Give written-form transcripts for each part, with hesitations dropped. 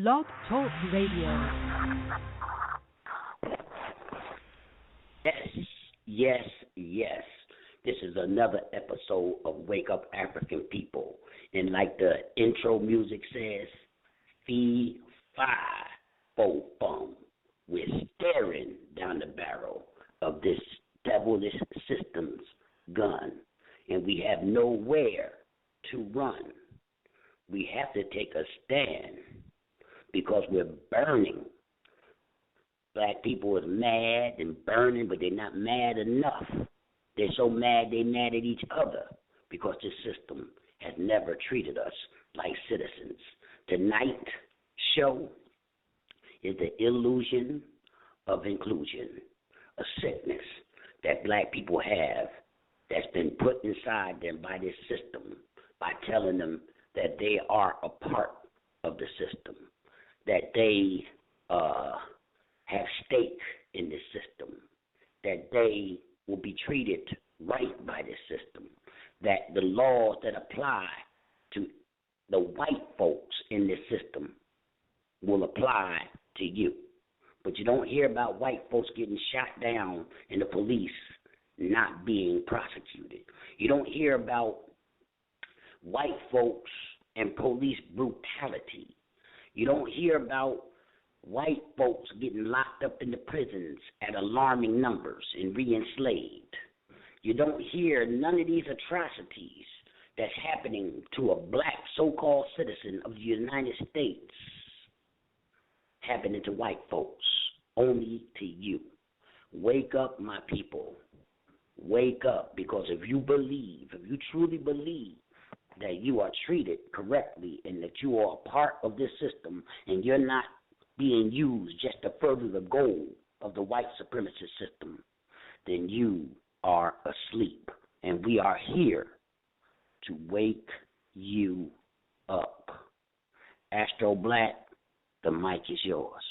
Blog Talk Radio. Yes, yes, yes. This is another episode of Wake Up African People. And like the intro music says, fee, fi, fo, fum. We're staring down the barrel of this devilish system's gun, and we have nowhere to run. We have to take a stand because we're burning. Black people are mad and burning, but they're not mad enough. They're so mad they're mad at each other because this system has never treated us like citizens. Tonight's show is the illusion of inclusion, a sickness that black people have that's been put inside them by this system by telling them that they are a part of the system, that they have stake in this system, that they will be treated right by this system, that the laws that apply to the white folks in this system will apply to you. But you don't hear about white folks getting shot down and the police not being prosecuted. You don't hear about white folks and police brutality. You don't hear about white folks getting locked up in the prisons at alarming numbers and re-enslaved. You don't hear none of these atrocities that's happening to a black so-called citizen of the United States happening to white folks, only to you. Wake up, my people. Wake up, because if you truly believe that you are treated correctly and that you are a part of this system and you're not being used just to further the goal of the white supremacist system, then you are asleep. And we are here to wake you up. Astro Black, the mic is yours.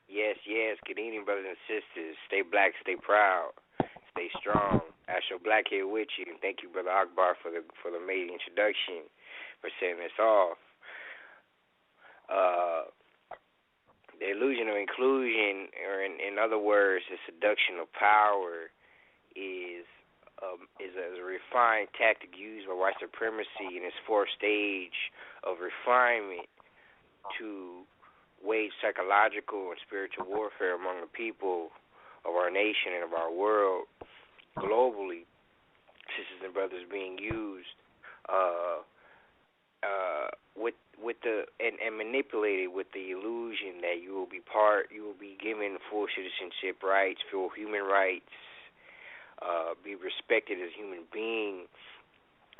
Yes, yes. Good evening, brothers and sisters. Stay black, stay proud, stay strong. Astro Black here with you. And thank you, Brother Akbar, for the amazing introduction, for setting us off. The illusion of inclusion, or in other words, the seduction of power, is a refined tactic used by white supremacy in its fourth stage of refinement to wage psychological and spiritual warfare among the people of our nation and of our world globally. Sisters and brothers being used with the and manipulated with the illusion that you will be given full citizenship rights, full human rights, be respected as a human being,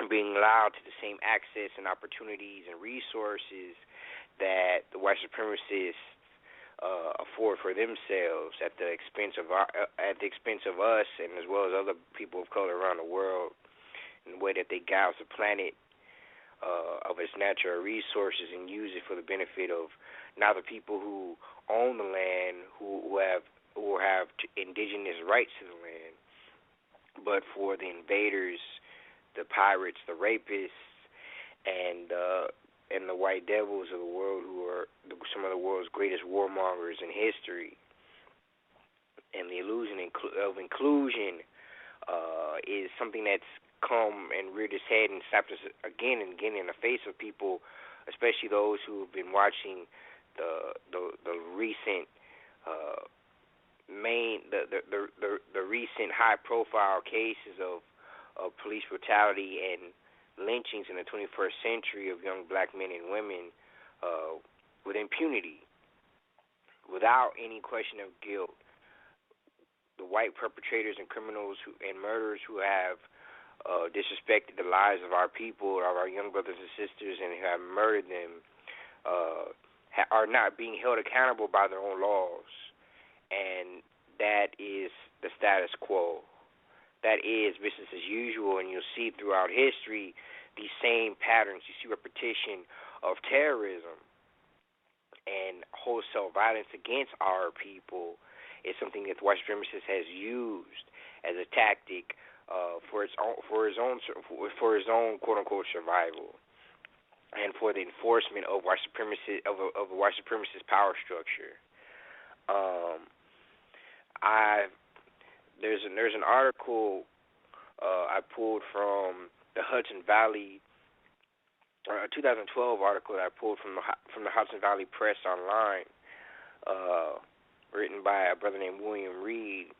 being allowed to the same access and opportunities and resources that the white supremacists afford for themselves at the expense of us, and as well as other people of color around the world, in the way that they gouge the planet of its natural resources and use it for the benefit of not the people who own the land, who have indigenous rights to the land, but for the invaders, the pirates, the rapists, and the white devils of the world, who are some of the world's greatest warmongers in history. And the illusion of inclusion is something that's come and reared its head and slapped us again and again in the face of people, especially those who have been watching the recent the recent high profile cases of police brutality and lynchings in the 21st century of young black men and women with impunity, without any question of guilt. The white perpetrators and criminals and murderers who have disrespected the lives of our people, of our young brothers and sisters, and who have murdered them are not being held accountable by their own laws. And that is the status quo. That is business as usual, and you'll see throughout history these same patterns. You see repetition of terrorism and wholesale violence against our people is something that the white supremacist has used as a tactic for his own quote unquote survival. and for the enforcement of white supremacist of a white supremacist power structure. I there's an article I pulled from the Hudson Valley, a 2012 article that I pulled from the Hudson Valley Press online, written by a brother named William Reed.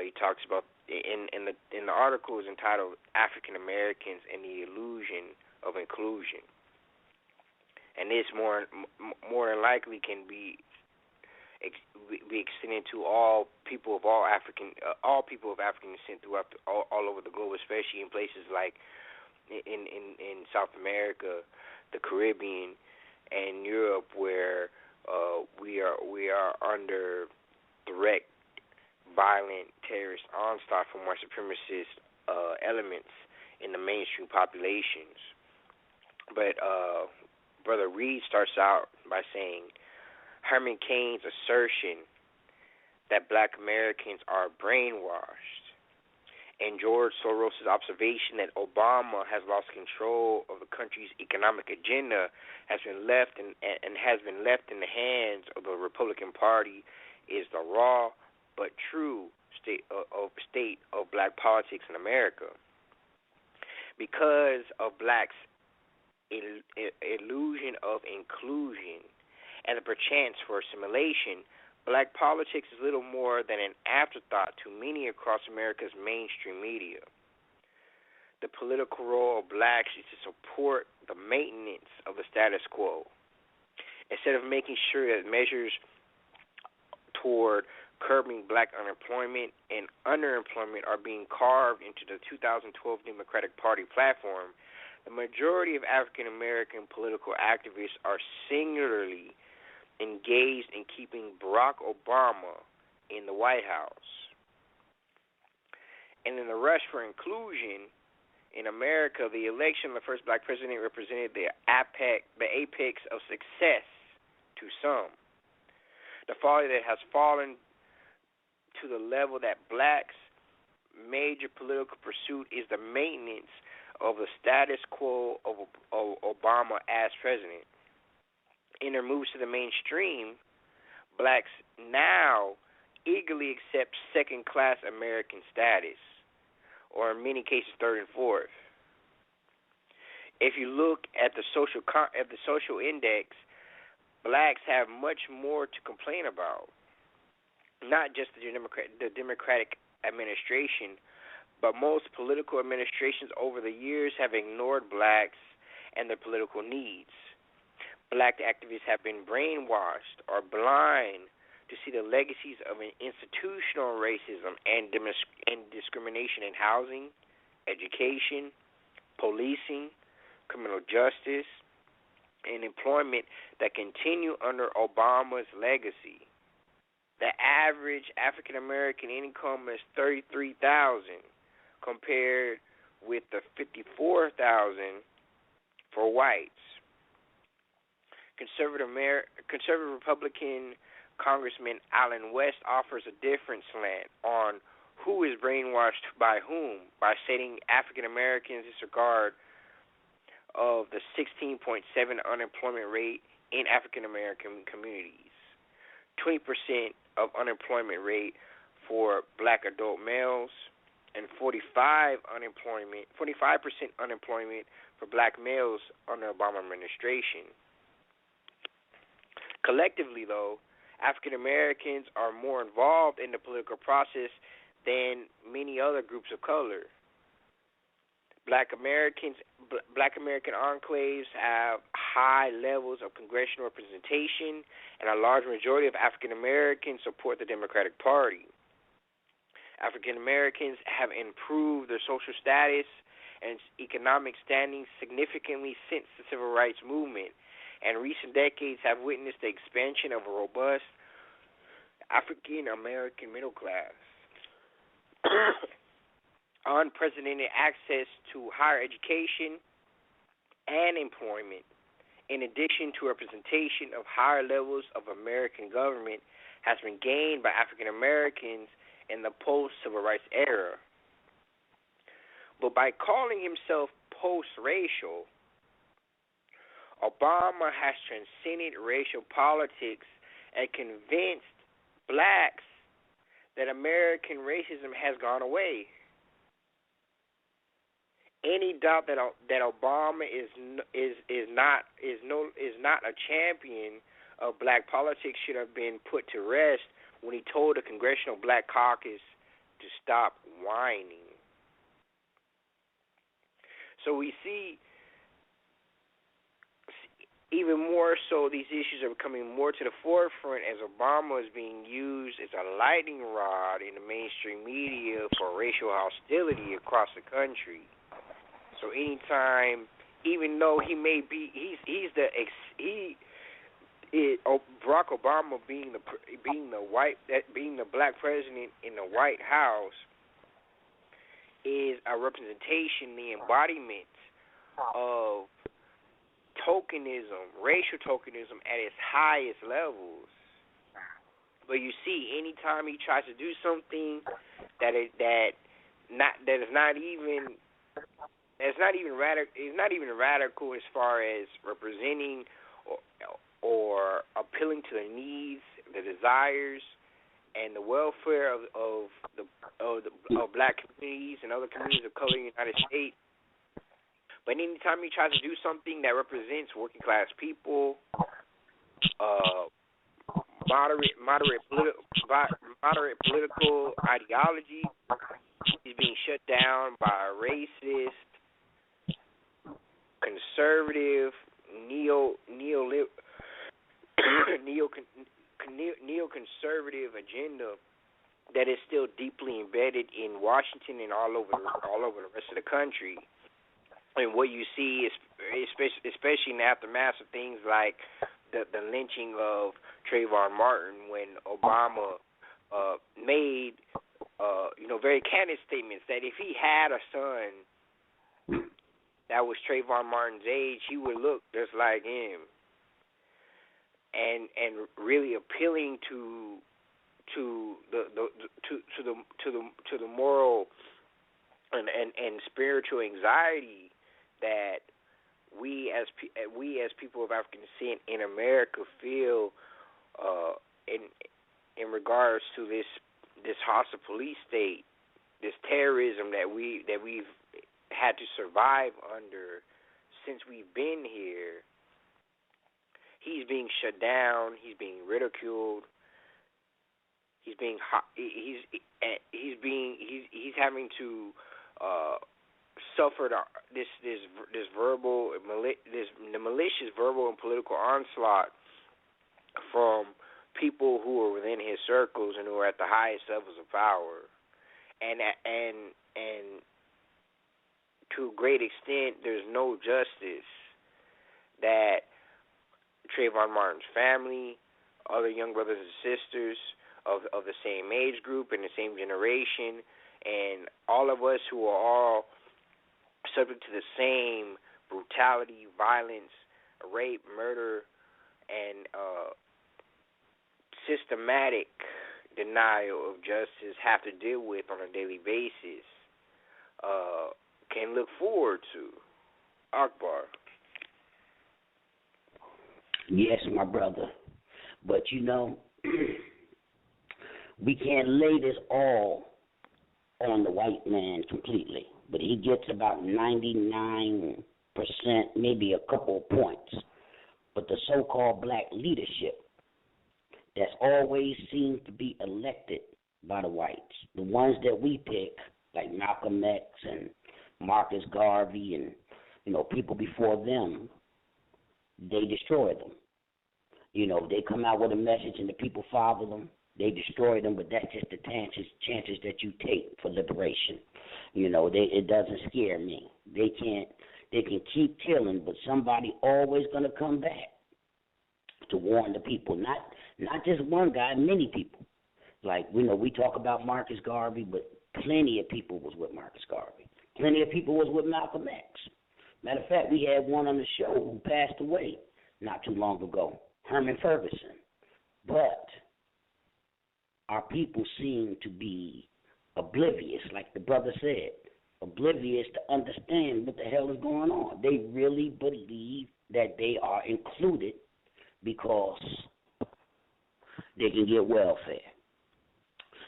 He talks about in the article is entitled "African Americans and the Illusion of Inclusion," and this more than likely can be extended to all people of African descent throughout all over the globe, especially in places like in South America, the Caribbean, and Europe, where we are under direct, violent terrorist onslaught from white supremacist elements in the mainstream populations. But Brother Reed starts out by saying, Herman Cain's assertion that black Americans are brainwashed and George Soros' observation that Obama has lost control of the country's economic agenda has been left in the hands of the Republican Party is the raw but true state of black politics in America. Because of blacks' illusion of inclusion and the perchance for assimilation, black politics is little more than an afterthought to many across America's mainstream media. The political role of blacks is to support the maintenance of the status quo, instead of making sure that measures toward curbing black unemployment and underemployment are being carved into the 2012 Democratic Party platform. The majority of African American political activists are singularly engaged in keeping Barack Obama in the White House. And in the rush for inclusion in America, the election of the first black president represented the apex of success to some. The folly that has fallen to the level that blacks' major political pursuit is the maintenance of the status quo of Obama as president. In their moves to the mainstream, blacks now eagerly accept second-class American status, or in many cases, third and fourth. If you look at the social index, blacks have much more to complain about. Not just the Democratic administration, but most political administrations over the years have ignored blacks and their political needs. Black activists have been brainwashed or blind to see the legacies of an institutional racism and discrimination in housing, education, policing, criminal justice, and employment that continue under Obama's legacy. The average African American income is $33,000, compared with the $54,000 for whites. Conservative Republican Congressman Allen West offers a different slant on who is brainwashed by whom by stating African Americans disregard of the 16.7 unemployment rate in African American communities, 20% of unemployment rate for black adult males, and 45% unemployment for black males under Obama administration. Collectively, though, African Americans are more involved in the political process than many other groups of color. Black American enclaves have high levels of congressional representation, and a large majority of African Americans support the Democratic Party. African Americans have improved their social status and economic standing significantly since the Civil Rights Movement, and recent decades have witnessed the expansion of a robust African American middle class. Unprecedented access to higher education and employment, in addition to representation of higher levels of American government, has been gained by African Americans in the post-civil rights era. But by calling himself post-racial, Obama has transcended racial politics and convinced blacks that American racism has gone away. Any doubt that Obama is not a champion of black politics should have been put to rest when he told the Congressional Black Caucus to stop whining. So we see, even more so, these issues are becoming more to the forefront as Obama is being used as a lightning rod in the mainstream media for racial hostility across the country. So anytime, even though he may be, Barack Obama being the black president in the White House is a representation, the embodiment of tokenism, racial tokenism at its highest levels. But you see, anytime he tries to do something that is not even radical as far as representing or appealing to the needs, the desires, and the welfare of black communities and other communities of color in the United States. But anytime he tries to do something that represents working class people, moderate political ideology, he's being shut down by racist, conservative, neoconservative agenda that is still deeply embedded in Washington and all over the rest of the country. And what you see is, especially in the aftermath of things like the lynching of Trayvon Martin, when Obama made very candid statements that if he had a son that was Trayvon Martin's age, he would look just like him, and really appealing to the moral and spiritual anxiety that we as people of African descent in America feel in regards to this hostile police state, this terrorism that we've had to survive under since we've been here. He's being shut down. He's being ridiculed. He's having to suffer this malicious verbal and political onslaught from people who are within his circles and who are at the highest levels of power, and to a great extent, there's no justice that Trayvon Martin's family, other young brothers and sisters of the same age group and the same generation, and all of us who are all subject to the same brutality, violence, rape, murder, and systematic denial of justice have to deal with on a daily basis, can look forward to. Akbar. Yes, my brother. But we can't lay this all on the white man completely. But he gets about 99%, maybe a couple of points. But the so-called black leadership that's always seems to be elected by the whites, the ones that we pick, like Malcolm X and Marcus Garvey and, people before them, they destroy them. They come out with a message and the people follow them. They destroy them, but that's just the chances that you take for liberation. It doesn't scare me. They can keep killing, but somebody always going to come back to warn the people. Not just one guy, many people. Like, we talk about Marcus Garvey, but plenty of people was with Marcus Garvey. Plenty of people was with Malcolm X. Matter of fact, we had one on the show who passed away not too long ago, Herman Ferguson. But our people seem to be oblivious, like the brother said, oblivious to understand what the hell is going on. They really believe that they are included because they can get welfare.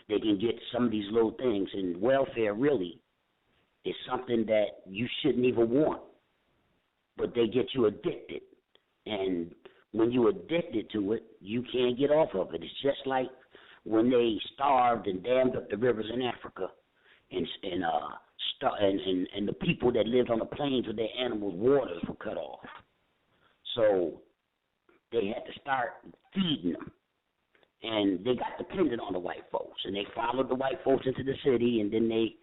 They can get some of these little things, and welfare really is something that you shouldn't even want, but they get you addicted. And when you're addicted to it, you can't get off of it. It's just like when they starved and dammed up the rivers in Africa, and the people that lived on the plains with their animals' waters were cut off. So they had to start feeding them. And they got dependent on the white folks. And they followed the white folks into the city, and then they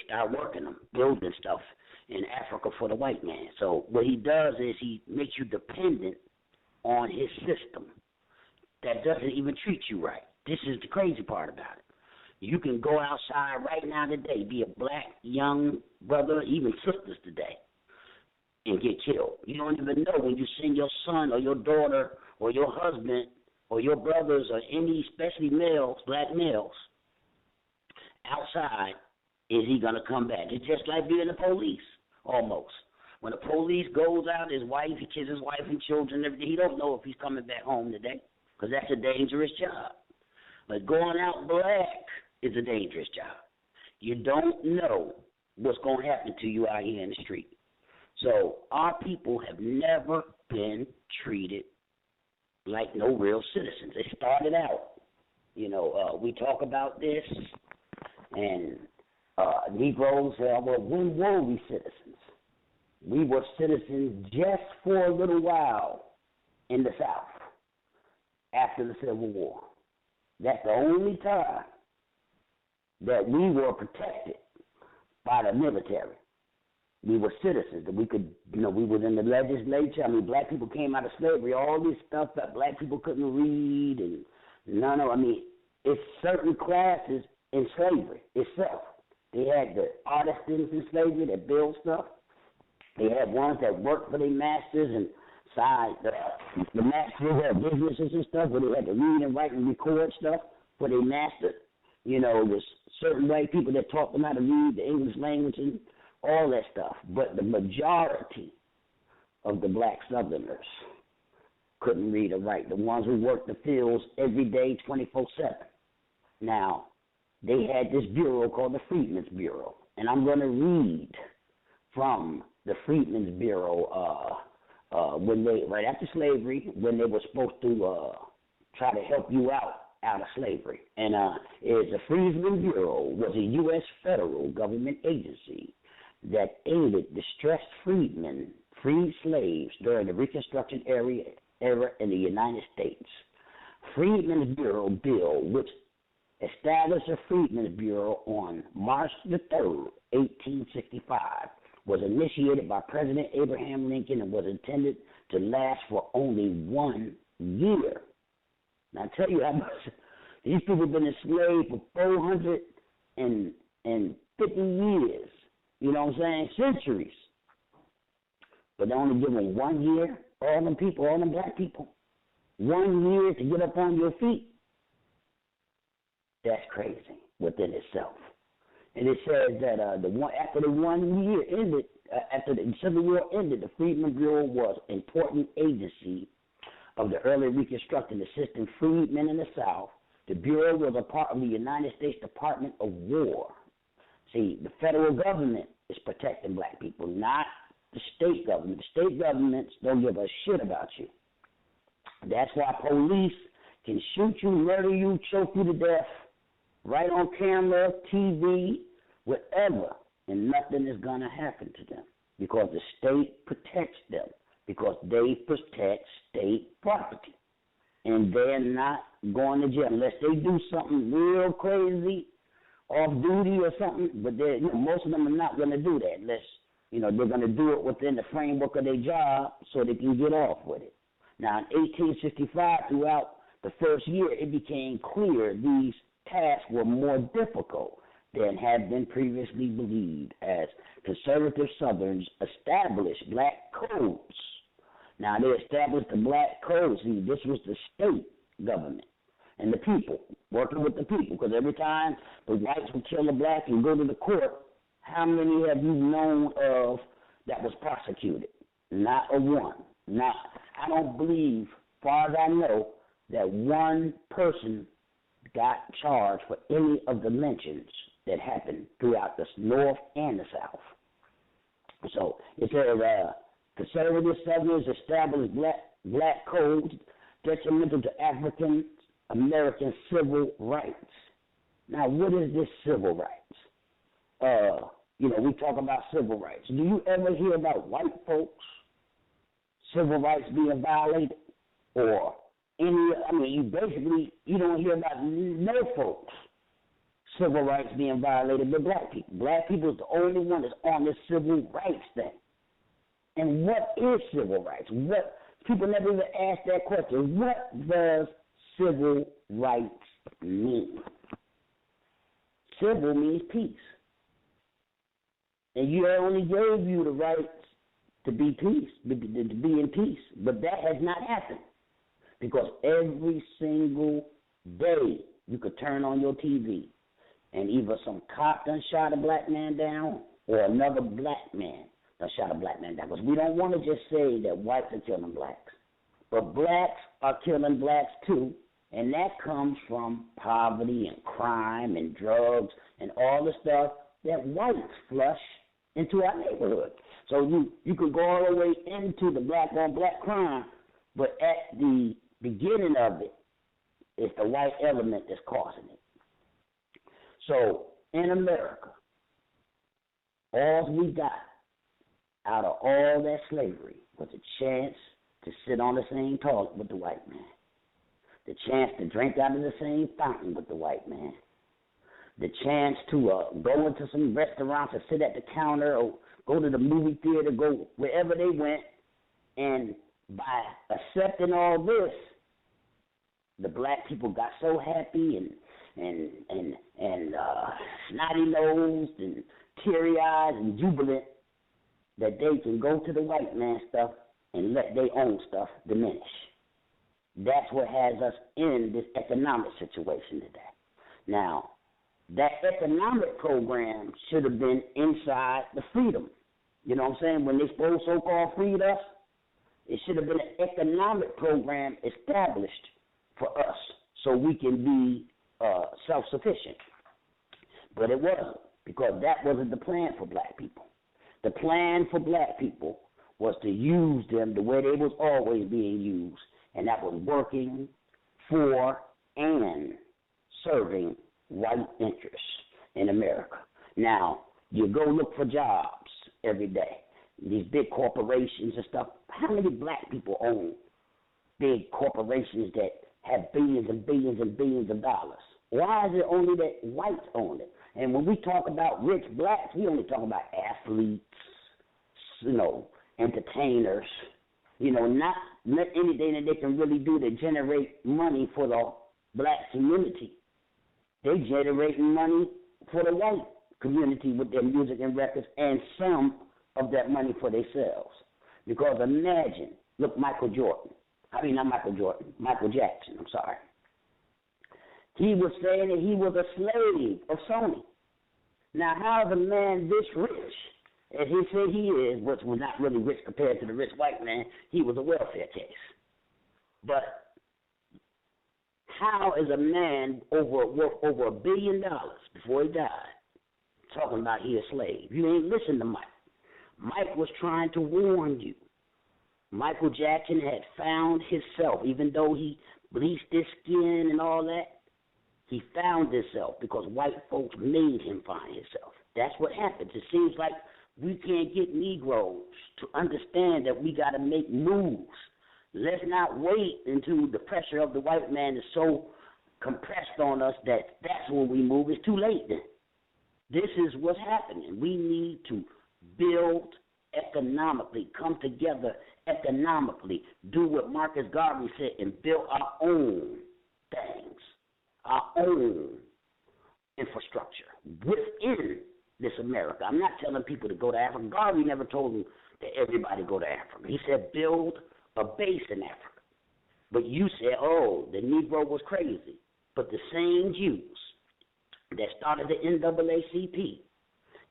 start working them, building stuff in Africa for the white man. So what he does is he makes you dependent on his system that doesn't even treat you right. This is the crazy part about it. You can go outside right now today, be a black young brother, even sisters today, and get killed. You don't even know when you send your son or your daughter or your husband or your brothers or any, especially males, black males, outside, is he going to come back? It's just like being the police, almost. When the police goes out, his wife, he kisses his wife and children, everything, he don't know if he's coming back home today, because that's a dangerous job. But going out black is a dangerous job. You don't know what's going to happen to you out here in the street. So our people have never been treated like no real citizens. They started out, we talk about this, and Negroes, well, when were we citizens? We were citizens just for a little while in the South after the Civil War. That's the only time that we were protected by the military. We were citizens, that we could, we were in the legislature. I mean, black people came out of slavery, all this stuff that black people couldn't read, and it's certain classes in slavery itself. They had the artisans in slavery that built stuff. They had ones that worked for their masters and the masters had businesses and stuff where they had to read and write and record stuff for their master. There's certain white people that taught them how to read the English language and all that stuff. But the majority of the black Southerners couldn't read or write, the ones who worked the fields every day, 24/7. Now, they had this bureau called the Freedmen's Bureau, and I'm going to read from the Freedmen's Bureau when they, right after slavery, when they were supposed to try to help you out of slavery. And the Freedmen's Bureau was a U.S. federal government agency that aided distressed freedmen, freed slaves during the Reconstruction era in the United States. Freedmen's Bureau bill, which established the Freedmen's Bureau on March the 3rd, 1865, was initiated by President Abraham Lincoln and was intended to last for only 1 year. Now, I tell you how much these people have been enslaved for 450 years. You know what I'm saying? Centuries. But they only give them 1 year, all them people, all them black people. 1 year to get up on your feet. That's crazy within itself. And it says that after the 1 year ended, after the Civil War ended, the Freedmen's Bureau was an important agency of the early Reconstruction assisting freedmen in the South. The Bureau was a part of the United States Department of War. See, the federal government is protecting black people, not the state government. The state governments don't give a shit about you. That's why police can shoot you, murder you, choke you to death, right on camera, TV, whatever, and nothing is going to happen to them because the state protects them, because they protect state property. And they're not going to jail unless they do something real crazy, off duty or something, but most of them are not going to do that unless, they're going to do it within the framework of their job so they can get off with it. Now, in 1865, throughout the first year, it became clear these tasks were more difficult than had been previously believed as conservative Southerns established black codes. Now, they established the black codes. See, this was the state government and the people, working with the people, because every time the whites would kill a black and go to the court, how many have you known of that was prosecuted? Not a one. Not. I don't believe, as far as I know, that one person got charged for any of the lynchings that happened throughout the North and the South. So it says conservative Southerners established black codes detrimental to African American civil rights. Now, what is this civil rights? We talk about civil rights. Do you ever hear about white folks' civil rights being violated? Or you don't hear about no folks' civil rights being violated but black people. Black people is the only one that's on this civil rights thing. And what is civil rights? What people never even ask that question. What does civil rights mean? Civil means peace. And you only gave you the rights to be in peace. But that has not happened. Because every single day you could turn on your TV and either some cop done shot a black man down or another black man done shot a black man down. Because we don't want to just say that whites are killing blacks. But blacks are killing blacks too. And that comes from poverty and crime and drugs and all the stuff that whites flush into our neighborhood. So you could go all the way into the black on black crime, but at the beginning of it, it's the white element that's causing it. So in America, all we got out of all that slavery was a chance to sit on the same toilet with the white man, the chance to drink out of the same fountain with the white man, the chance to go into some restaurants or sit at the counter or go to the movie theater, go wherever they went, and by accepting all this, the black people got so happy and snotty-nosed and teary-eyed and jubilant that they can go to the white man stuff and let their own stuff diminish. That's what has us in this economic situation today. Now, that economic program should have been inside the freedom. You know what I'm saying? When they so-called freed us, it should have been an economic program established for us so we can be self-sufficient. But it wasn't, because that wasn't the plan for black people. The plan for black people was to use them the way they was always being used, and that was working for and serving white interests in America. Now, you go look for jobs every day. These big corporations and stuff. How many black people own big corporations that have billions and billions and billions of dollars? Why is it only that whites own it? And when we talk about rich blacks, we only talk about athletes, entertainers, not anything that they can really do to generate money for the black community. They generating money for the white community with their music and records, and some of that money for themselves. Because imagine, look, Michael Jackson, I'm sorry. He was saying that he was a slave of Sony. Now, how is a man this rich, as he said he is, which was not really rich compared to the rich white man, he was a welfare case. But how is a man worth over $1 billion before he died talking about he a slave? You ain't listen to Mike. Mike was trying to warn you. Michael Jackson had found himself, even though he bleached his skin and all that. He found himself because white folks made him find himself. That's what happens. It seems like we can't get Negros to understand that we got to make moves. Let's not wait until the pressure of the white man is so compressed on us that that's when we move. It's too late then. This is what's happening. We need to build economically, come together economically, do what Marcus Garvey said, and build our own things, our own infrastructure within this America. I'm not telling people to go to Africa. Garvey never told them that everybody go to Africa. He said build a base in Africa. But you said, oh, the Negro was crazy. But the same Jews that started the NAACP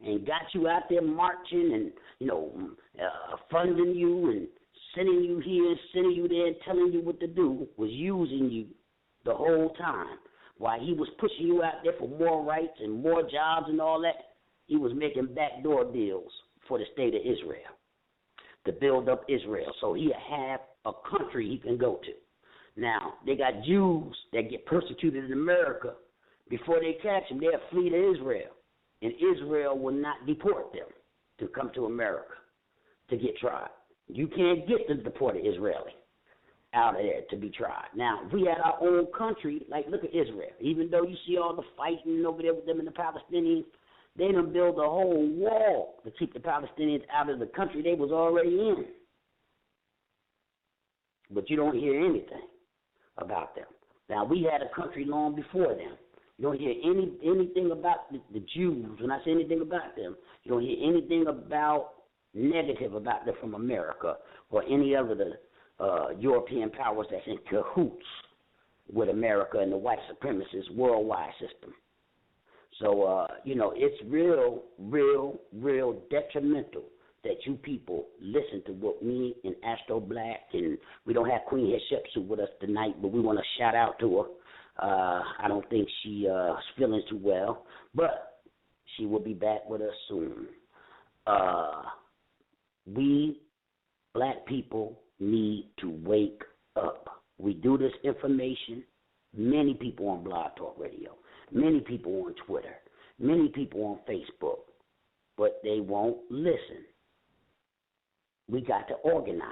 and got you out there marching and, funding you and sending you here, sending you there, and telling you what to do, was using you the whole time. While he was pushing you out there for more rights and more jobs and all that, he was making backdoor deals for the state of Israel to build up Israel so he'll have a country he can go to. Now, they got Jews that get persecuted in America. Before they catch them, they'll flee to Israel, and Israel will not deport them to come to America to get tried. You can't get the deported Israeli out of there to be tried. Now, if we had our own country, like look at Israel. Even though you see all the fighting over there with them and the Palestinians, they done build a whole wall to keep the Palestinians out of the country they was already in. But you don't hear anything about them. Now, we had a country long before them. You don't hear anything about the Jews. When I say anything about them, you don't hear anything about negative about them from America or any other the European powers that's in cahoots with America and the white supremacist worldwide system. So, it's real detrimental that you people listen to what me and Astro Black, and we don't have Queen Hashepsut with us tonight, but we want to shout out to her. I don't think she is feeling too well, but she will be back with us soon. We black people need to wake up. We do this information. Many people on Blog Talk Radio, many people on Twitter, many people on Facebook, but they won't listen. We got to organize.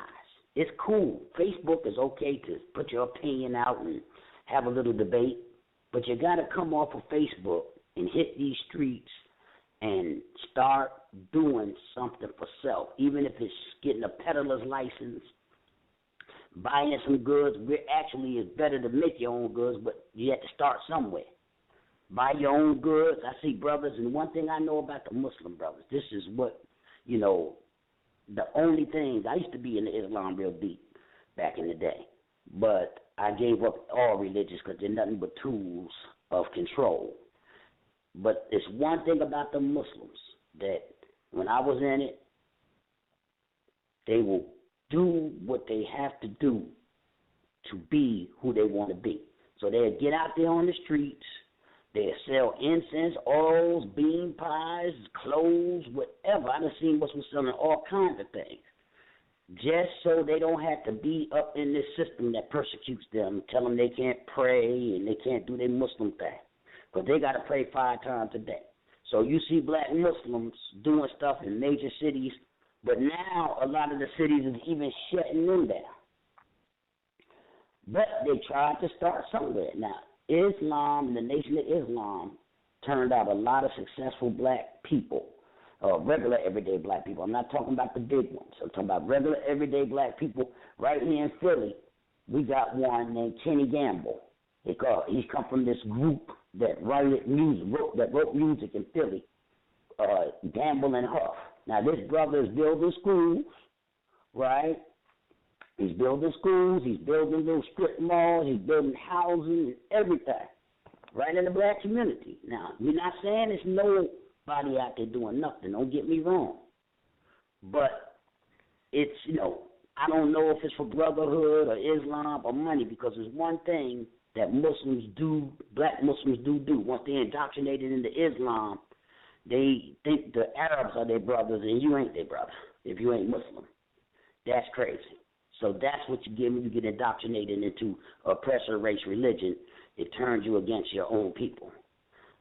It's cool. Facebook is okay to put your opinion out and have a little debate, but you got to come off of Facebook and hit these streets and start doing something for self, even if it's getting a peddler's license, buying some goods. It's better to make your own goods, but you have to start somewhere. Buy your own goods. I see brothers, and one thing I know about the Muslim brothers, this is what, the only thing, I used to be in the Islam real deep back in the day, but I gave up all religions because they're nothing but tools of control. But it's one thing about the Muslims that when I was in it, they will do what they have to do to be who they want to be. So they'll get out there on the streets, they'll sell incense, oils, bean pies, clothes, whatever. I done seen Muslims selling all kinds of things, just so they don't have to be up in this system that persecutes them, tell them they can't pray and they can't do their Muslim thing. But they got to pray 5 times a day. So you see black Muslims doing stuff in major cities, but now a lot of the cities is even shutting them down. But they tried to start somewhere. Now, Islam, the Nation of Islam, turned out a lot of successful black people, regular everyday black people. I'm not talking about the big ones. I'm talking about regular everyday black people. Right here in Philly, we got one named Kenny Gamble. He's come from this group that wrote music in Philly, Gamble and Huff. Now, this brother is building schools, right? He's building schools, he's building little strip malls, he's building housing and everything, right in the black community. Now, we're not saying there's nobody out there doing nothing, don't get me wrong. But it's, I don't know if it's for brotherhood or Islam or money, because there's one thing that Muslims do, black Muslims do. Once they're indoctrinated into Islam, they think the Arabs are their brothers and you ain't their brother if you ain't Muslim. That's crazy. So that's what you get when you get indoctrinated into oppressor race religion. It turns you against your own people.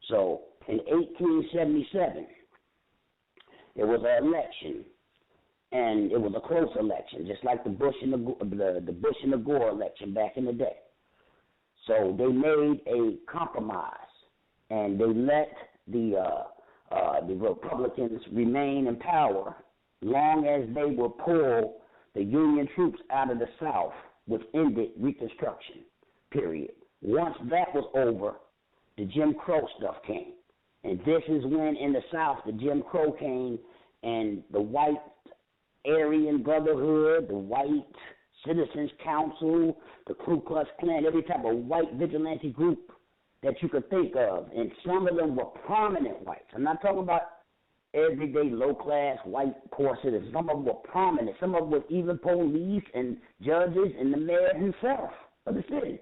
So in 1877, there was an election, and it was a close election, just like the Bush and the Gore election back in the day. So they made a compromise, and they let the Republicans remain in power long as they will pull the Union troops out of the South, which ended Reconstruction, period. Once that was over, the Jim Crow stuff came. And this is when in the South the Jim Crow came, and the white Aryan Brotherhood, the white Citizens Council, the Ku Klux Klan, every type of white vigilante group that you could think of. And some of them were prominent whites. I'm not talking about everyday low-class white poor citizens. Some of them were prominent. Some of them were even police and judges and the mayor himself of the city.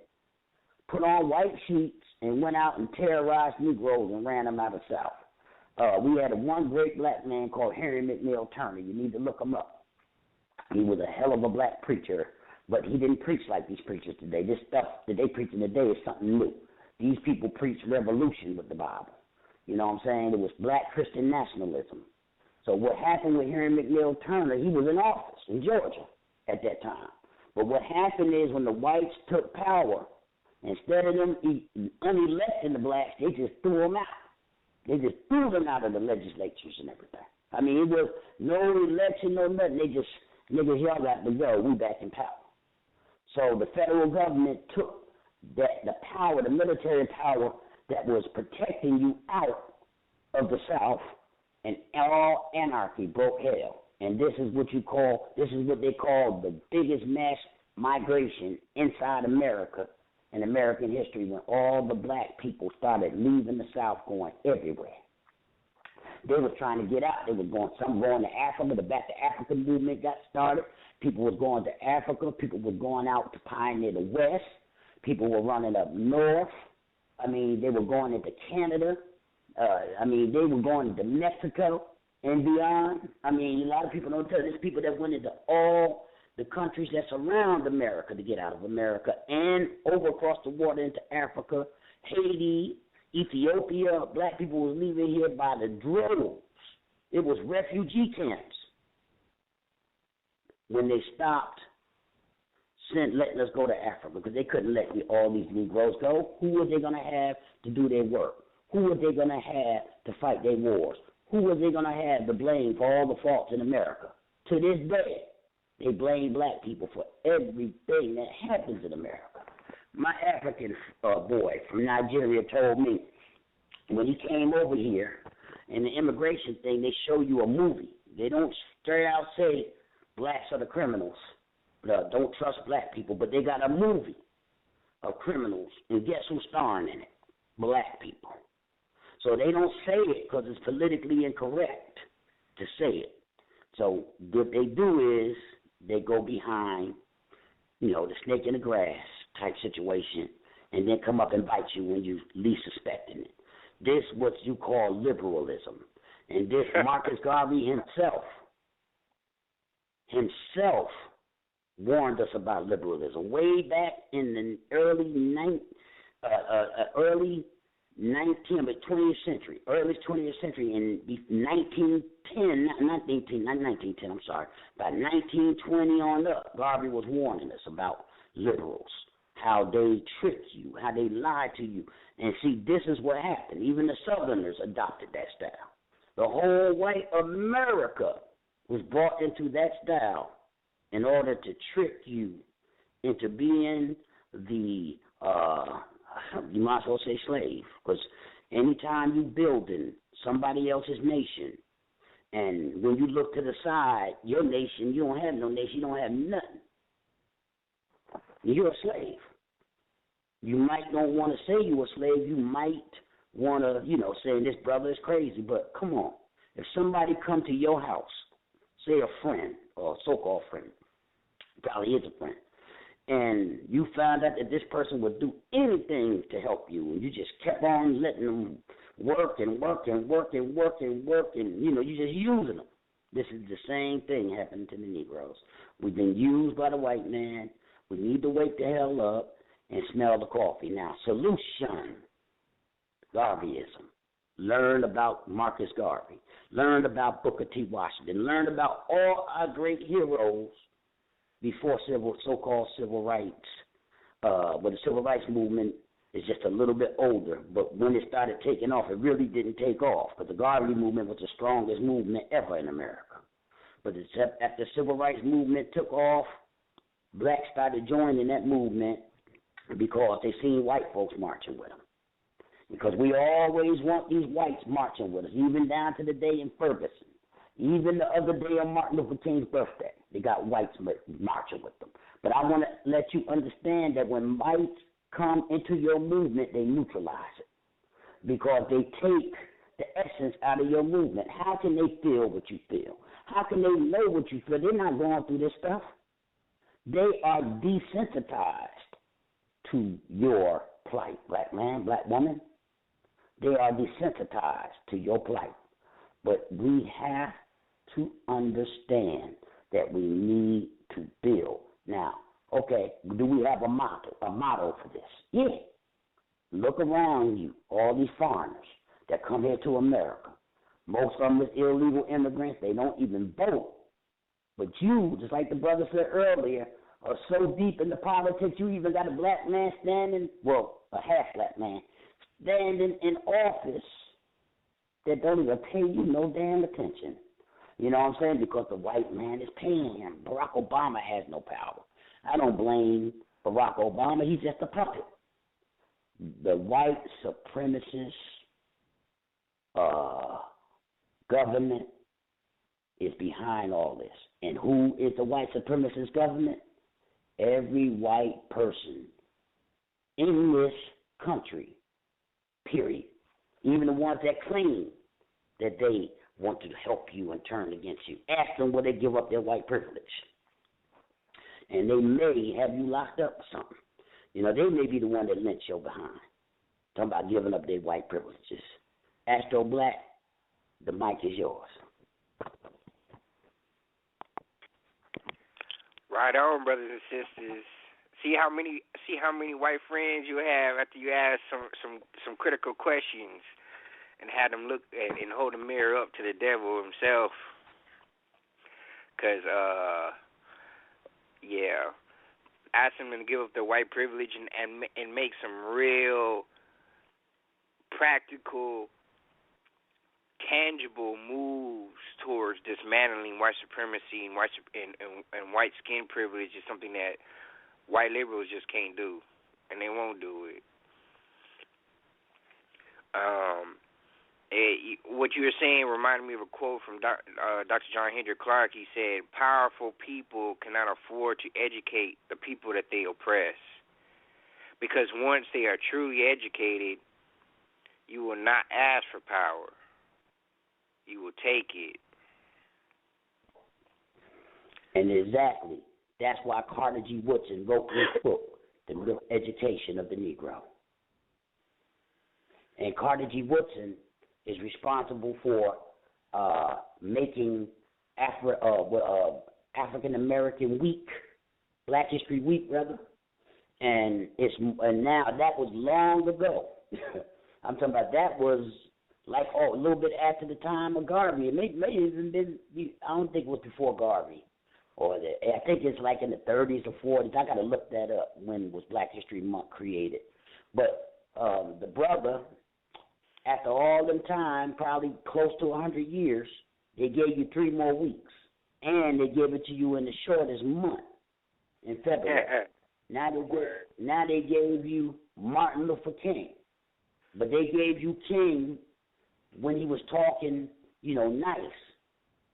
Put on white sheets and went out and terrorized Negroes and ran them out of the South. We had one great black man called Henry McNeil Turner. You need to look him up. He was a hell of a black preacher, but he didn't preach like these preachers today. This stuff that they preaching today is something new. These people preach revolution with the Bible. You know what I'm saying? It was black Christian nationalism. So what happened with Henry McNeil Turner, he was in office in Georgia at that time. But what happened is when the whites took power, instead of them unelecting the blacks, they just threw them out. They just threw them out of the legislatures and everything. I mean, it was no election, no nothing. They just, niggas, y'all got to go. We back in power. So the federal government took the power, the military power that was protecting you out of the South, and all anarchy broke hell. And this is what they call the biggest mass migration inside America in American history, when all the black people started leaving the South, going everywhere. They were trying to get out. They were going, some going to Africa. The Back to Africa movement got started. People was going to Africa. People was going out to pioneer the West. People were running up north. I mean, they were going into Canada. They were going into Mexico and beyond. I mean, a lot of people don't tell. There's people that went into all the countries that surround America to get out of America, and over across the water into Africa, Haiti, Ethiopia. Black people was leaving here by the droves. It was refugee camps. When they stopped letting us go to Africa, because they couldn't let all these Negroes go. Who were they going to have to do their work? Who were they going to have to fight their wars? Who were they going to have to blame for all the faults in America? To this day, they blame black people for everything that happens in America. My African boy from Nigeria told me when he came over here, in the immigration thing, they show you a movie. They don't straight out say blacks are the criminals. Don't trust black people, but they got a movie of criminals, and guess who's starring in it? Black people. So they don't say it because it's politically incorrect to say it. So what they do is they go behind, the snake in the grass type situation, and then come up and bite you when you least suspecting it. This what you call liberalism. And this Marcus Garvey himself warned us about liberalism way back in the early 20th century, in 1910, not 1910, I'm sorry, by 1920 on up, Garvey was warning us about liberals, how they trick you, how they lie to you. And see, this is what happened. Even the Southerners adopted that style. The whole white America was brought into that style in order to trick you into being the, you might as well say slave, because anytime you building somebody else's nation, and when you look to the side, your nation, you don't have no nation, you don't have nothing. You're a slave. You might don't want to say you're a slave. You might want to, saying this brother is crazy, but come on. If somebody come to your house, say a friend or a so-called friend, probably is a friend, and you found out that this person would do anything to help you, and you just kept on letting them work, and you just using them. This is the same thing happening to the Negroes. We've been used by the white man. We need to wake the hell up and smell the coffee. Now, solution, Garveyism. Learn about Marcus Garvey. Learn about Booker T. Washington. Learn about all our great heroes before so-called civil rights. But the civil rights movement is just a little bit older. But when it started taking off, it really didn't take off, because the Garvey movement was the strongest movement ever in America. But after the civil rights movement took off, blacks started joining that movement because they seen white folks marching with them. Because we always want these whites marching with us, even down to the day in Ferguson. Even the other day on Martin Luther King's birthday, they got whites marching with them. But I want to let you understand that when whites come into your movement, they neutralize it. Because they take the essence out of your movement. How can they feel what you feel? How can they know what you feel? They're not going through this stuff. They are desensitized to your plight, black man, black woman. They are desensitized to your plight. But we have to understand that we need to build. Now, okay, do we have a motto for this? Yeah. Look around you, all these foreigners that come here to America. Most of them is illegal immigrants. They don't even vote. But you, just like the brother said earlier, are so deep into politics, you even got a black man standing, well, a half-black man, standing in office that don't even pay you no damn attention. You know what I'm saying? Because the white man is paying him. Barack Obama has no power. I don't blame Barack Obama. He's just a puppet. The white supremacist government is behind all this. And who is the white supremacist government? Every white person in this country, period. Even the ones that claim that they want to help you and turn against you. Ask them will they give up their white privilege. And they may have you locked up or something. You know, they may be the one that lynch your behind. Talking about giving up their white privileges. Astro Black, the mic is yours. Right on, brothers and sisters. See how many white friends you have after you ask some critical questions and had them look and hold a mirror up to the devil himself. Because, ask them to give up their white privilege and make some real practical, tangible moves towards dismantling white supremacy and white skin privilege is something that white liberals just can't do, and they won't do it. What you were saying reminded me of a quote from Dr. John Henrik Clarke. He said, "Powerful people cannot afford to educate the people that they oppress, because once they are truly educated, you will not ask for power. You will take it." And exactly, that's why Carter G. Woodson wrote this book, The Real Education of the Negro. And Carter G. Woodson is responsible for making African American Week, Black History Week, rather. And now that was long ago. I'm talking about that was like a little bit after the time of Garvey. It may even been. I don't think it was before Garvey, I think it's like in the 30s or 40s. I got to look that up. When was Black History Month created? But the brother, after all them time, probably close to 100 years, they gave you 3 more weeks, and they gave it to you in the shortest month, in February. Now they gave you Martin Luther King, but they gave you King when he was talking, nice.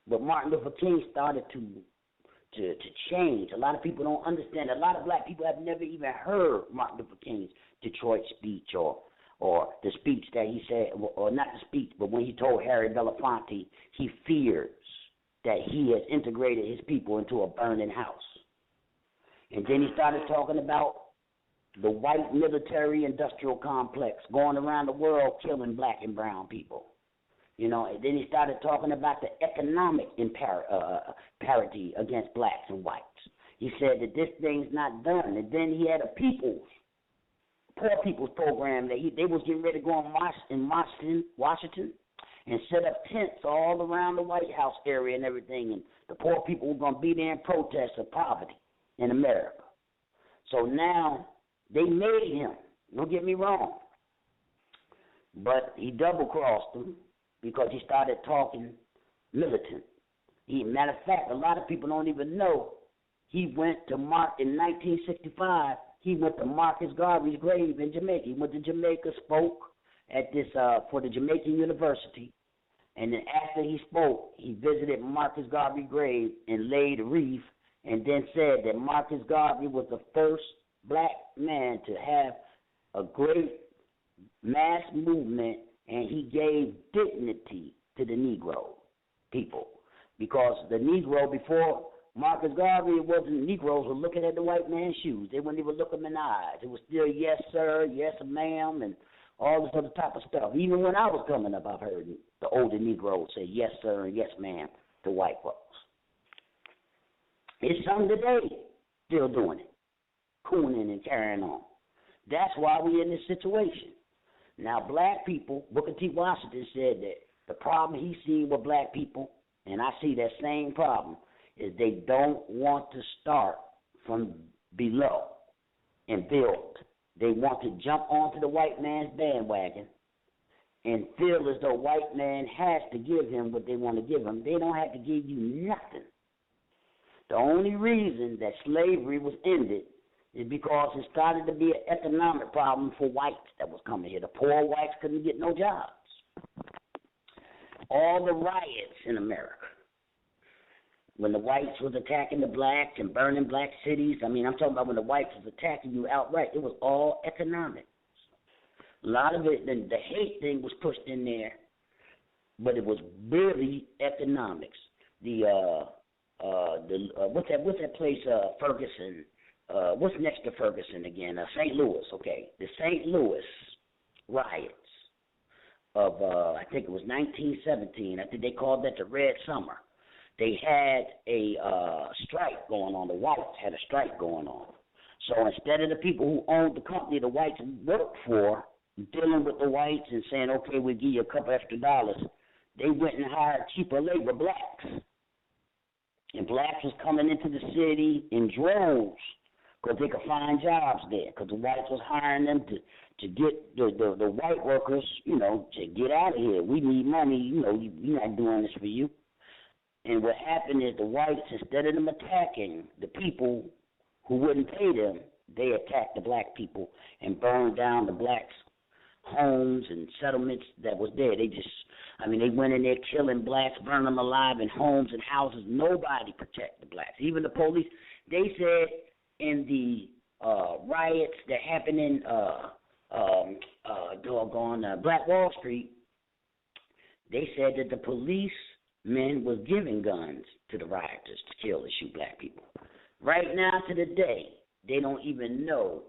But Martin Luther King started to change. A lot of people don't understand. A lot of black people have never even heard Martin Luther King's Detroit speech or the speech that he said, or not the speech, but when he told Harry Belafonte he fears that he has integrated his people into a burning house. And then he started talking about the white military industrial complex going around the world killing black and brown people. And then he started talking about the economic parity against blacks and whites. He said that this thing's not done. And then he had a poor people's program that they was getting ready to go in Washington, and set up tents all around the White House area and everything. And the poor people were going to be there in protest of poverty in America. So now they made him. Don't get me wrong. But he double-crossed them because he started talking militant. Matter of fact, a lot of people don't even know he went to in 1965, he went to Marcus Garvey's grave in Jamaica. He went to Jamaica, spoke at this for the Jamaican University, and then after he spoke, he visited Marcus Garvey's grave and laid a wreath, and then said that Marcus Garvey was the first black man to have a great mass movement and he gave dignity to the Negro people. Because the Negro, before Marcus Garvey, it wasn't Negroes were looking at the white man's shoes. They wouldn't even look him in the eyes. It was still yes, sir, yes, ma'am, and all this other type of stuff. Even when I was coming up, I've heard the older Negroes say yes, sir, and yes, ma'am to white folks. It's some today still doing it, cooning and carrying on. That's why we're in this situation. Now, black people, Booker T. Washington said that the problem he's seen with black people, and I see that same problem, is they don't want to start from below and build. They want to jump onto the white man's bandwagon and feel as though white man has to give him what they want to give him. They don't have to give you nothing. The only reason that slavery was ended is because it started to be an economic problem for whites that was coming here. The poor whites couldn't get no jobs. All the riots in America, when the whites was attacking the blacks and burning black cities, I'm talking about when the whites was attacking you outright, it was all economic. A lot of it, the hate thing was pushed in there, but it was really economics. What's that place, Ferguson? What's next to Ferguson again? St. Louis, okay. The St. Louis riots of, I think it was 1917. I think they called that the Red Summer. They had a strike going on. The whites had a strike going on. So instead of the people who owned the company the whites worked for dealing with the whites and saying, okay, we'll give you a couple extra dollars, they went and hired cheaper labor, blacks. And blacks was coming into the city in droves because they could find jobs there, because the whites was hiring them to get the white workers, to get out of here. We need money, we're not doing this for you. And what happened is the whites, instead of them attacking the people who wouldn't pay them, they attacked the black people and burned down the blacks' homes and settlements that was there. They went in there killing blacks, burning them alive in homes and houses. Nobody protected the blacks. Even the police, they said in the riots that happened in Black Wall Street, they said that the policemen was giving guns to the rioters to kill and shoot black people. Right now to the day, they don't even know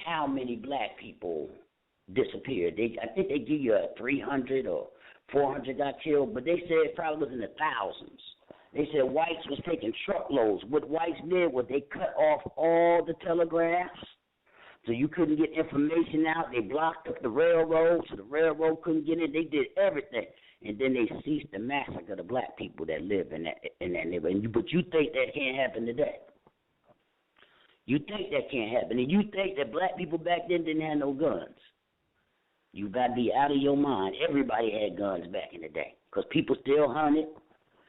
how many black people disappeared. I think they give you a 300 or 400 got killed, but they said it probably was in the thousands. They said whites was taking truckloads. What whites did was they cut off all the telegraphs so you couldn't get information out. They blocked up the railroad so the railroad couldn't get in. They did everything. And then they ceased the massacre of the black people that live in that neighborhood. But you think that can't happen today. You think that can't happen. And you think that black people back then didn't have no guns. You got to be out of your mind. Everybody had guns back in the day because people still hunted,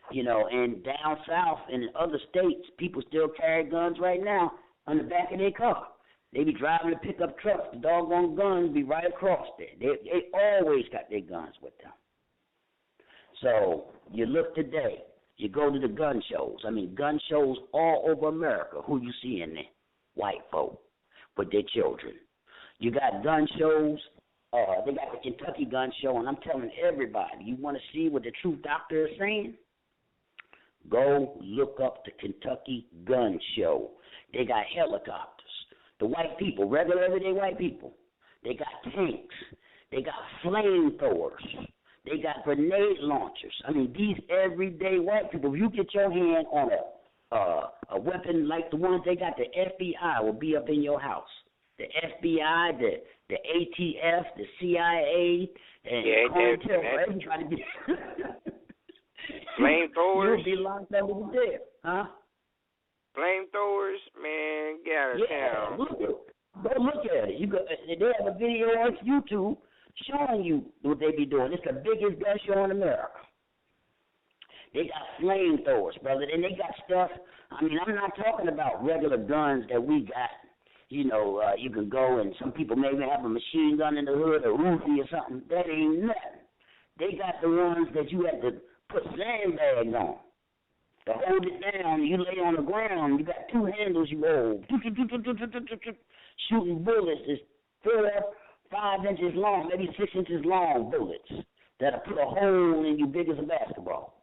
and down south and in other states, people still carry guns right now on the back of their car. They be driving a pickup trucks. The doggone guns be right across there. They always got their guns with them. So you look today, you go to the gun shows. Gun shows all over America. Who you see in there? White folk with their children. You got gun shows. They got the Kentucky gun show, and I'm telling everybody, you want to see what the truth doctor is saying? Go look up the Kentucky gun show. They got helicopters. The white people, regular everyday white people, they got tanks. They got flamethrowers. They got grenade launchers. These everyday white people, if you get your hand on a weapon like the ones they got, the FBI will be up in your house. The FBI, the ATF, the CIA, and COINTELPRO, everybody be flamethrowers. You'll be locked under the dead, huh? Flamethrowers, man, get out of town. Go look at it. They have a video on YouTube showing you what they be doing. It's the biggest gun show in America. They got flamethrowers, brother, and they got stuff. I'm not talking about regular guns that we got. You can go and some people maybe have a machine gun in the hood or Uzi or something. That ain't nothing. They got the ones that you have to put sandbags on. To hold it down, you lay on the ground. You got two handles you hold. Shooting bullets is 5 inches long, maybe 6 inches long bullets that'll put a hole in you big as a basketball.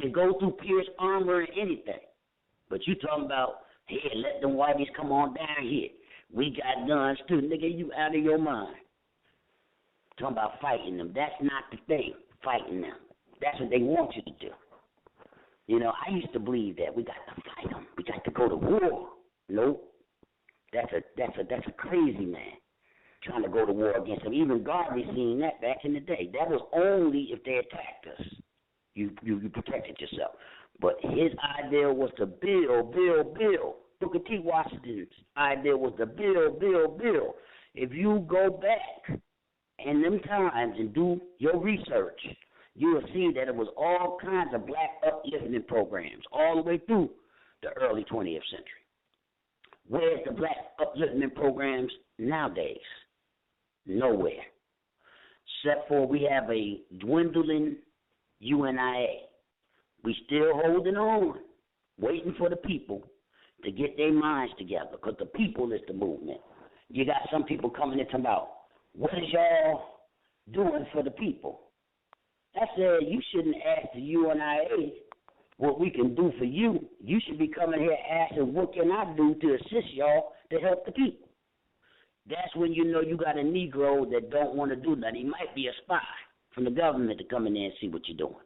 Can go through pierced armor and anything. But you talking about, hey, let them whiteys come on down here. We got guns too. Nigga, you out of your mind. Talking about fighting them. That's not the thing, fighting them. That's what they want you to do. You know, I used to believe that. We got to fight them. We got to go to war. Nope. That's a crazy man trying to go to war against them. Even Garvey seen that back in the day. That was only if they attacked us. You protected yourself. But his idea was to build. Booker T. Washington's idea was to build. If you go back in them times and do your research, you will see that it was all kinds of black uplifting programs all the way through the early 20th century. Where's the black uplifting programs nowadays? Nowhere. Except for we have a dwindling UNIA. We still holding on, waiting for the people to get their minds together, because the people is the movement. You got some people coming in talking about, what is y'all doing for the people? I said, you shouldn't ask the UNIA what we can do for you. You should be coming here asking, what can I do to assist y'all to help the people? That's when you know you got a Negro that don't want to do nothing. He might be a spy from the government to come in there and see what you're doing.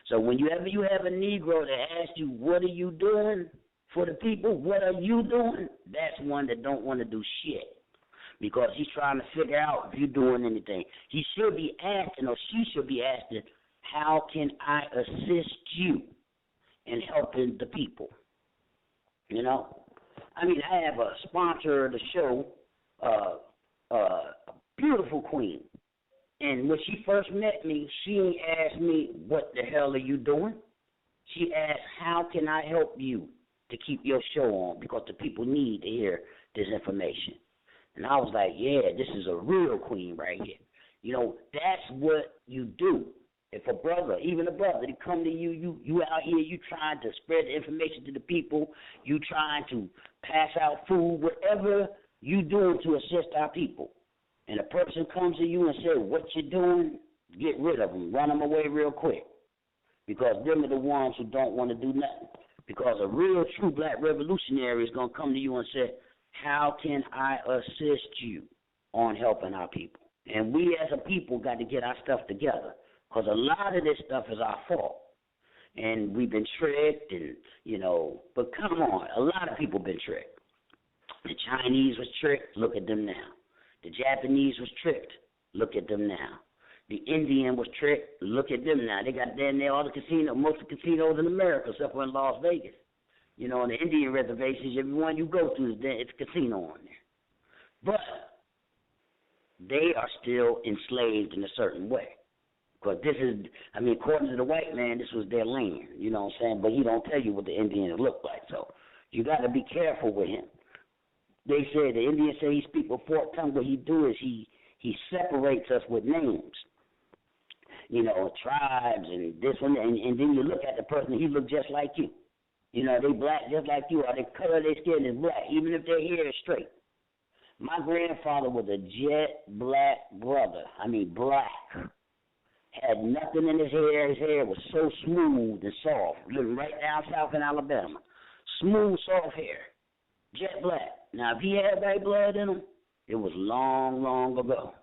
So whenever you have a Negro that asks you, what are you doing for the people? What are you doing? That's one that don't want to do shit, because he's trying to figure out if you're doing anything. He should be asking, or she should be asking, how can I assist you in helping the people? You know? I mean, I have a sponsor of the show, a beautiful queen. And when she first met me, she asked me, what the hell are you doing? She asked, how can I help you to keep your show on? Because the people need to hear this information. And I was like, yeah, this is a real queen right here. You know, that's what you do. If a brother, even a brother, they come to you, you out here, you trying to spread the information to the people, you trying to pass out food, whatever you doing to assist our people. And a person comes to you and says, what you doing, get rid of them, run them away real quick. Because them are the ones who don't want to do nothing. Because a real, true black revolutionary is going to come to you and say, how can I assist you on helping our people? And we as a people got to get our stuff together, because a lot of this stuff is our fault. And we've been tricked, and, you know, but come on, a lot of people been tricked. The Chinese was tricked, look at them now. The Japanese was tricked, look at them now. The Indian was tricked, look at them now. They got down there all the casinos, most of the casinos in America, except for in Las Vegas. You know, on the Indian reservations, everyone you go to, it's a casino on there. But they are still enslaved in a certain way. Because this is, I mean, according to the white man, this was their land, you know what I'm saying? But he don't tell you what the Indians look like. So you got to be careful with him. They say, the Indians say he speaks with forked tongue. What he do is he separates us with names. You know, tribes and this one, and then you look at the person, he look just like you. You know, they black just like you, or the color of their skin is black, even if their hair is straight. My grandfather was a jet black brother. I mean, black. Had nothing in his hair. His hair was so smooth and soft. Living right down south in Alabama. Smooth, soft hair. Jet black. Now, if he had white blood in him, it was long, long ago.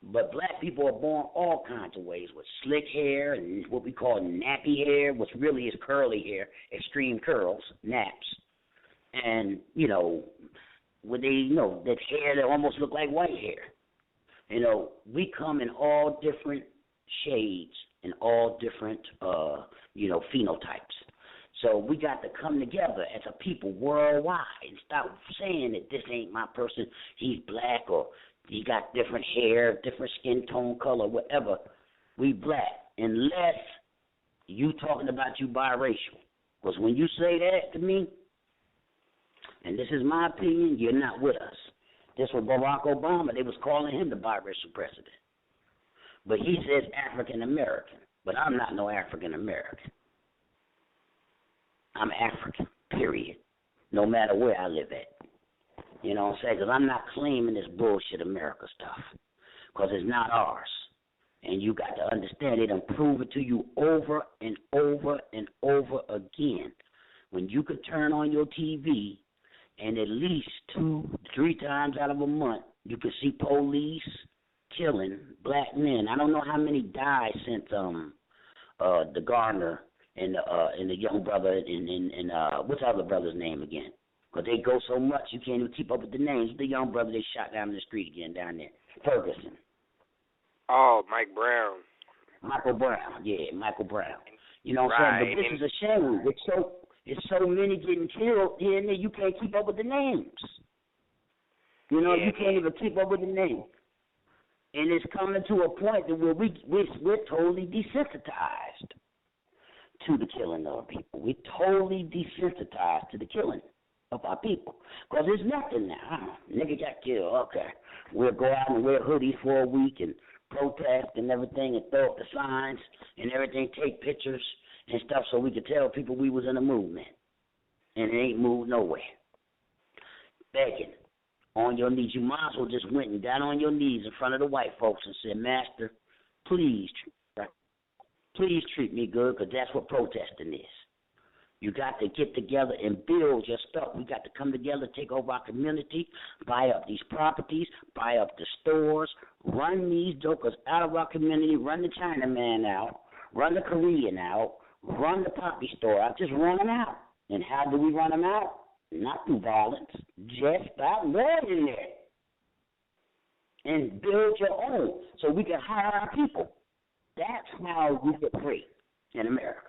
But black people are born all kinds of ways, with slick hair and what we call nappy hair, which really is curly hair, extreme curls, naps. And, you know, with that hair that almost look like white hair. You know, we come in all different shades and all different, phenotypes. So we got to come together as a people worldwide and stop saying that this ain't my person, he's black, or he got different hair, different skin tone, color, whatever. We black, unless you talking about you biracial. Because when you say that to me, and this is my opinion, you're not with us. This was Barack Obama. They was calling him the biracial president. But he says African-American. But I'm not no African-American. I'm African, period, no matter where I live at. You know what I'm saying? Because I'm not claiming this bullshit America stuff, because it's not ours. And you got to understand it and prove it to you over and over and over again. When you could turn on your TV and at least 2-3 times out of a month, you could see police killing black men. I don't know how many died since the Garner and the young brother and what's the other brother's name again? Because they go so much you can't even keep up with the names. The young brother they shot down in the street again down there, Ferguson. Oh, Mike Brown. Michael Brown, yeah, Michael Brown. You know what right. I'm saying? But this is a shame. It's so many getting killed here and there, you can't keep up with the names. You know, you can't even keep up with the names. And it's coming to a point that where we're totally desensitized to the killing of people. We're totally desensitized to the killing of our people. Because there's nothing now. Nigga got killed, okay. We'll go out and wear hoodies for a week and protest and everything and throw up the signs and everything, take pictures and stuff so we could tell people we was in a movement. And it ain't moved nowhere. Begging on your knees. You might as well just went and got on your knees in front of the white folks and said, Master, please treat me good, because that's what protesting is. You got to get together and build your stuff. We got to come together, take over our community, buy up these properties, buy up the stores, run these jokers out of our community, run the Chinaman out, run the Korean out, run the poppy store out, just run them out. And how do we run them out? Not through violence, just by learning it. And build your own so we can hire our people. That's how we get free in America.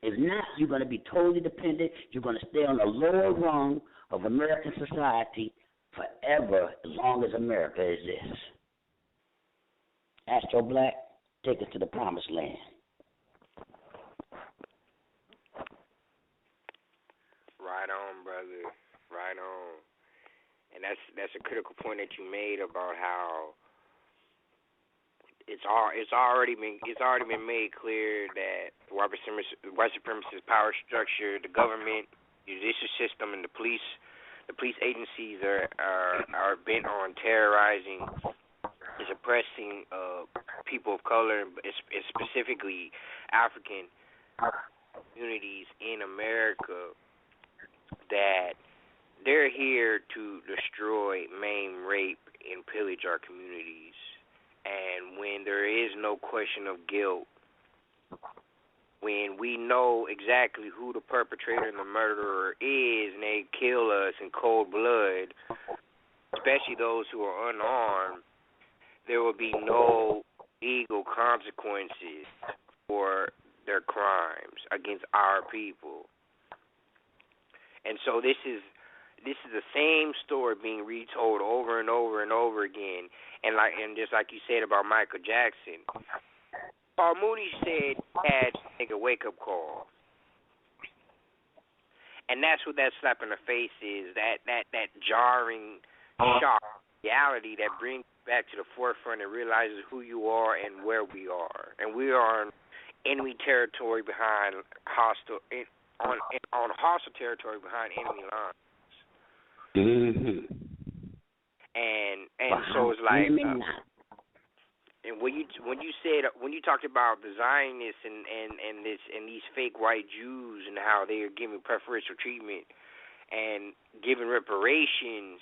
If not, you're going to be totally dependent. You're going to stay on the lower rung of American society forever, as long as America exists. Astro Black, take us to the promised land. Right on, brother. Right on. And that's a critical point that you made about how it's already been made clear that the white supremacist power structure, the government, the judicial system, and the police agencies are bent on terrorizing and suppressing people of color, specifically African communities in America. That they're here to destroy, maim, rape, and pillage our communities. And when there is no question of guilt, when we know exactly who the perpetrator and the murderer is, and they kill us in cold blood, especially those who are unarmed, there will be no legal consequences for their crimes against our people. And so this is the same story being retold over and over and over again. And just like you said about Michael Jackson, Paul Mooney said he had to make a wake-up call. And that's what that slap in the face is, that jarring shock reality that brings you back to the forefront and realizes who you are and where we are. And we are on enemy territory behind hostile territory behind enemy lines. Mm-hmm. And so it's like, and when you talked about the Zionists and these fake white Jews and how they are giving preferential treatment and giving reparations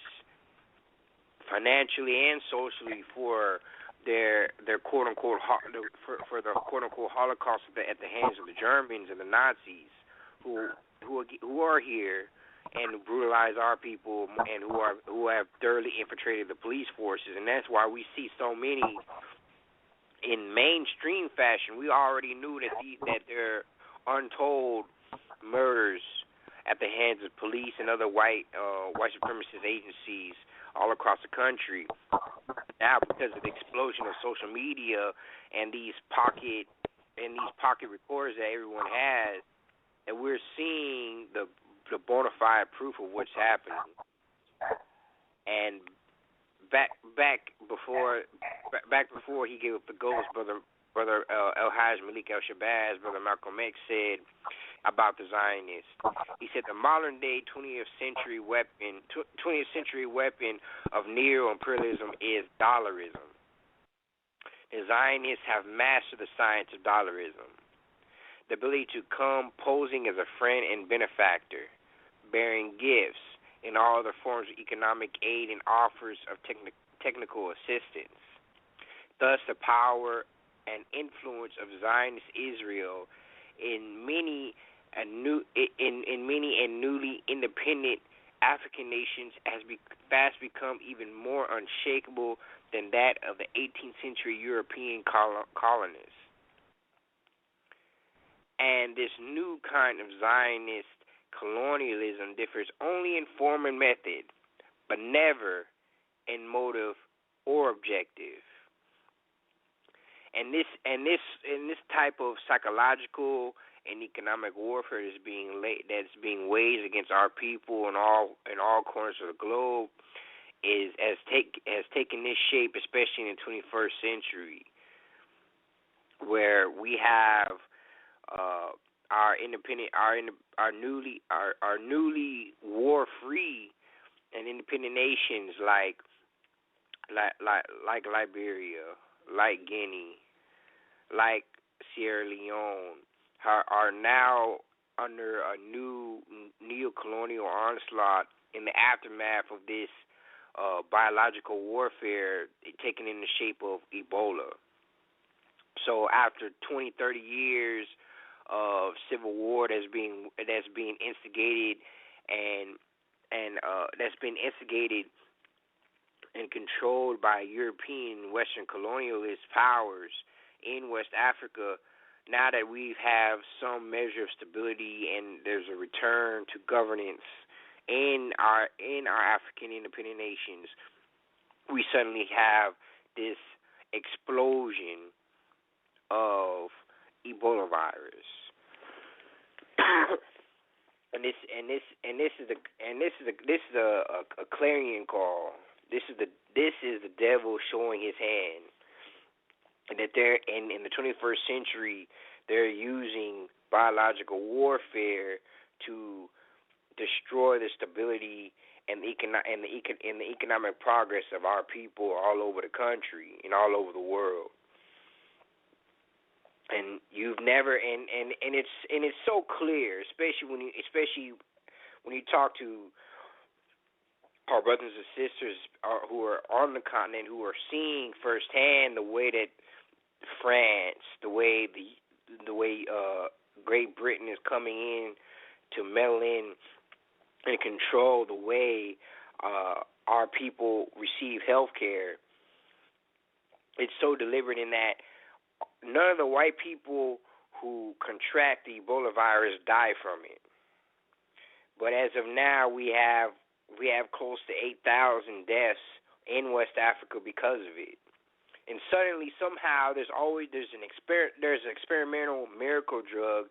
financially and socially for their quote unquote for the quote unquote Holocaust at the hands of the Germans and the Nazis who are here and brutalize our people and who have thoroughly infiltrated the police forces. And that's why we see so many in mainstream fashion. We already knew that there are untold murders at the hands of police and other white supremacist agencies all across the country. Now, because of the explosion of social media and these pocket recorders that everyone has, and we're seeing the bona fide proof of what's happening. And back before he gave up the ghost, brother Brother El-Haj Malik El-Shabazz, Brother Malcolm X said about the Zionists. He said the modern day 20th century weapon of neo-imperialism is dollarism. The Zionists have mastered the science of dollarism, the ability to come posing as a friend and benefactor, bearing gifts in all other forms of economic aid and offers of technical assistance. Thus, the power and influence of Zionist Israel in many and newly independent African nations has fast become even more unshakable than that of the 18th century European colonists. And this new kind of Zionist colonialism differs only in form and method, but never in motive or objective. And this type of psychological and economic warfare that's being waged against our people in all corners of the globe has taken this shape, especially in the 21st century, where we have our newly war-free and independent nations like Liberia, like Guinea, like Sierra Leone, are now under a new neo-colonial onslaught in the aftermath of this biological warfare taken in the shape of Ebola. So after 20, 30 years of civil war that's being instigated and that's been instigated and controlled by European Western colonialist powers in West Africa, now that we have some measure of stability and there's a return to governance in our African independent nations, we suddenly have this explosion of Ebola virus. And this is a clarion call. This is the devil showing his hand, and that they're in the 21st century they're using biological warfare to destroy the stability and the economic progress of our people all over the country and all over the world. And you've never and it's so clear, especially when you talk to our brothers and sisters who are on the continent, who are seeing firsthand the way that France, the way Great Britain is coming in to meddle in and control the way our people receive health care. It's so deliberate in that none of the white people who contract the Ebola virus die from it. But as of now, we have close to 8,000 deaths in West Africa because of it. And suddenly, somehow, there's an experimental miracle drug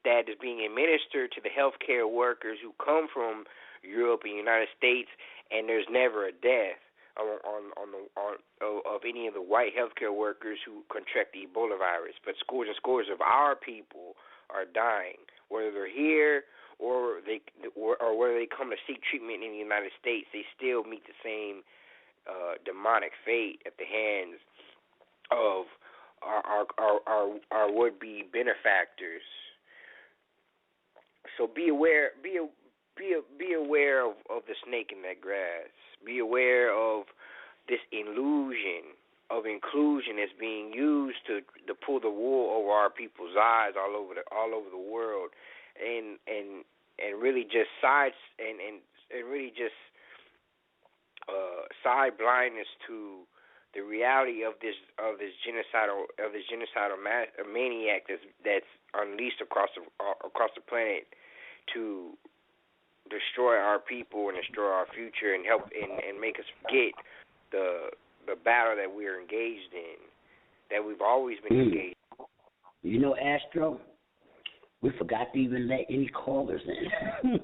that is being administered to the healthcare workers who come from Europe and the United States, and there's never a death of any of the white healthcare workers who contract the Ebola virus. But scores and scores of our people are dying, whether they're here or whether they come to seek treatment in the United States. They still meet the same demonic fate at the hands of our would-be benefactors. So be aware. Be aware of the snake in that grass. Be aware of this illusion of inclusion that's being used to pull the wool over our people's eyes all over the world, and really just side blindness to the reality of this genocidal maniac that's unleashed across the planet to destroy our people and destroy our future and help and make us forget the battle that we're engaged in, that we've always been engaged in. You know, Astro, we forgot to even let any callers in.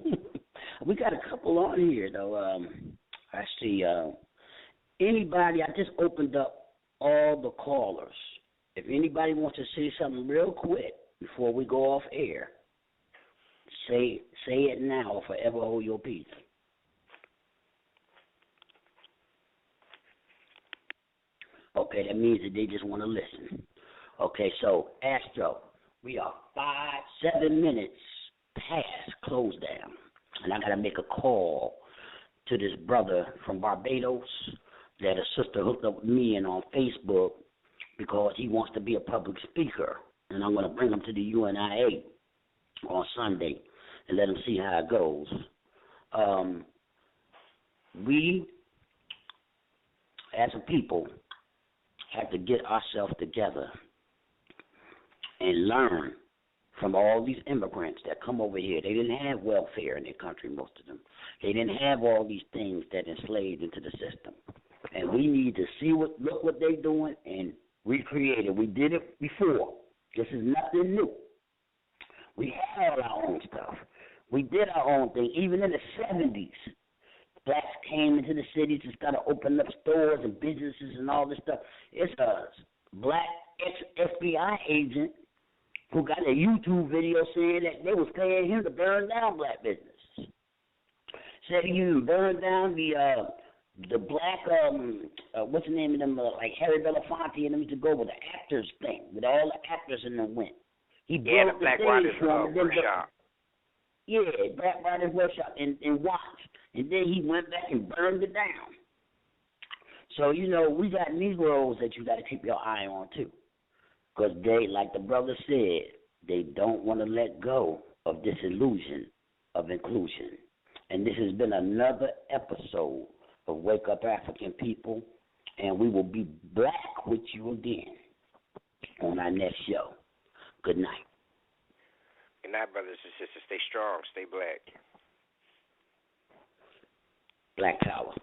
We got a couple on here, though. I see anybody. I just opened up all the callers. if anybody wants to say something real quick before we go off air, say it now or forever hold your peace. Okay, that means that they just want to listen. Okay, so Astro, we are 7 minutes past close down, and I gotta make a call to this brother from Barbados that a sister hooked up with me and on Facebook because he wants to be a public speaker, and I'm gonna bring him to the UNIA on Sunday and let him see how it goes. We, as a people, have to get ourselves together and learn from all these immigrants that come over here. They didn't have welfare in their country, most of them. They didn't have all these things that enslaved into the system. And we need to look what they're doing and recreate it. We did it before. This is nothing new. We had our own stuff. We did our own thing. Even in the 70s, blacks came into the cities and started opening up stores and businesses and all this stuff. It's a black FBI agent who got a YouTube video saying that they was paying him to burn down black businesses. Said he even burned down the black, what's the name of them, like Harry Belafonte and them used to go with the actors thing, with all the actors in them went. He the broke Black the Writers Workshop. Workshop. Yeah, Black Writers Workshop and watch. And then he went back and burned it down. So, we got Negroes that you got to keep your eye on, too. Because they, like the brother said, they don't want to let go of this illusion of inclusion. And this has been another episode of Wake Up African People, and we will be back with you again on our next show. Good night. Good night, brothers and sisters. Stay strong. Stay black. Black Power.